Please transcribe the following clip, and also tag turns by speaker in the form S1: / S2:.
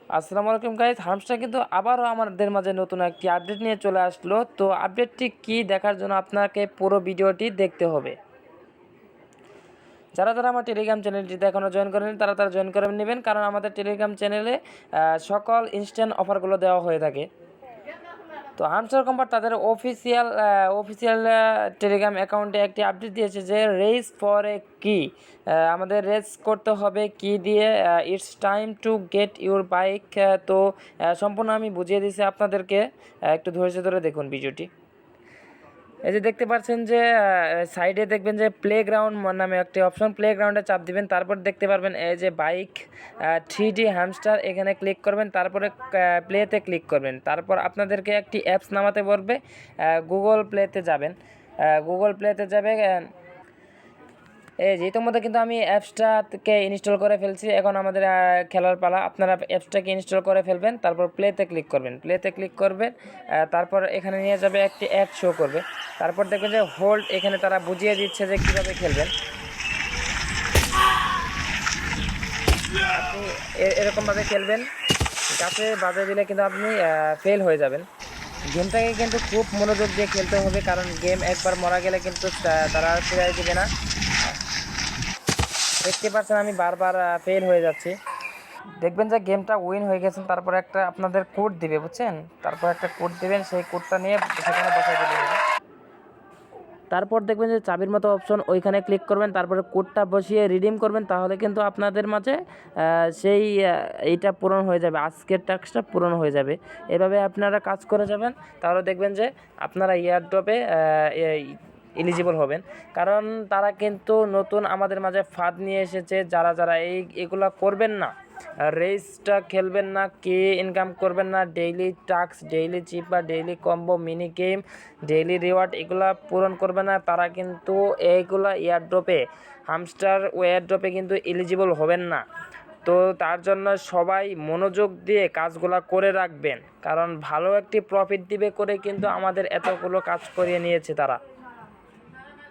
S1: আসসালামু আলাইকুম guys, hamster কিন্তু আবারও আমাদের মাঝে নতুন একটি আপডেট নিয়ে চলে আসলো। তো আপডেটটি কি দেখার জন্য আপনাকে পুরো ভিডিওটি দেখতে হবে। যারা যারা আমার টেলিগ্রাম চ্যানেলটিতে এখনও জয়েন করেন তারা জয়েন করে নেবেন, কারণ আমাদের টেলিগ্রাম চ্যানেলে সকল ইনস্ট্যান্ট অফারগুলো দেওয়া হয়ে থাকে। তো হামস্টার কোম্পানি তাদের অফিসিয়াল টেলিগ্রাম অ্যাকাউন্টে একটি আপডেট দিয়েছে যে রেস ফর এ কি, আমাদের রেস করতে হবে কি দিয়ে, it's time to get your bike. তো সম্পূর্ণ আমি বুঝিয়ে দিয়েছি আপনাদেরকে, একটু ধৈর্য ধরে দেখুন ভিডিওটি। এই যে দেখতে পাচ্ছেন যে সাইডে দেখবেন যে প্লেগ্রাউন্ড নামে একটি অপশন, প্লেগ্রাউন্ডে চাপ দিবেন, তারপর দেখতে পারবেন এই যে বাইক 3D হ্যামস্টার, এখানে ক্লিক করবেন, তারপরে প্লেতে ক্লিক করবেন, তারপর আপনাদেরকে একটি অ্যাপস নামাতে বলবে। গুগল প্লেতে যাবেন, গুগল প্লেতে যাবে। এই যে ইতিমধ্যে কিন্তু আমি অ্যাপসটাকে ইনস্টল করে ফেলছি, এখন আমাদের খেলার পালা। আপনারা অ্যাপসটাকে ইনস্টল করে ফেলবেন, তারপর প্লেতে ক্লিক করবেন, প্লেতে ক্লিক করবেন, তারপর এখানে নিয়ে যাবে একটি অ্যাড শো করবে, তারপর দেখবেন যে হোল্ড, এখানে তারা বুঝিয়ে দিচ্ছে যে কীভাবে খেলবেন। আপনি এরকমভাবে খেলবেন, গাছে বাজে দিলে কিন্তু আপনি ফেল হয়ে যাবেন। গেমটাকে কিন্তু খুব মনোযোগ দিয়ে খেলতে হবে, কারণ গেম একবার মরা গেলে কিন্তু তারা ফিরে দেবে না। দেখতে পাচ্ছেন আমি বারবার ফেল হয়ে যাচ্ছি। দেখবেন যে গেমটা উইন হয়ে গেছেন, তারপর একটা আপনাদের কোড দিবে, বুঝছেন, তারপর একটা কোড দিবেন, সেই কোডটা নিয়ে সেখানে বসাই দিতে হবে। তারপর দেখবেন যে চাবির মতো অপশন, ওইখানে ক্লিক করবেন, তারপরে কোডটা বসিয়ে রিডিম করবেন, তাহলে কিন্তু আপনাদের মাঝে সেই এইটা পূরণ হয়ে যাবে, আজকের টাস্কটা পূরণ হয়ে যাবে। এভাবে আপনারা কাজ করে যাবেন, তাহলে দেখবেন যে আপনারা এয়ারড্রপে এলিজিবল হবেন। কারণ তারা কিন্তু নতুন আমাদের মাঝে ফাঁদ নিয়ে এসেছে। যারা যারা এগুলা করবেন না, রেসটা খেলবেন না, কে ইনকাম করবেন না, ডেইলি টাস্ক, ডেইলি চিপ বা daily combo, mini game, daily reward এগুলা পূরণ করবে না, তারা কিন্তু এইগুলা এয়ারড্রপে, হামস্টার এয়ারড্রপে কিন্তু এলিজিবল হবেন না। তো তার জন্য সবাই মনোযোগ দিয়ে কাজগুলো করে রাখবেন, কারণ ভালো একটি প্রফিট দিবে করে কিন্তু আমাদের এতগুলো কাজ করিয়ে নিয়েছে তারা।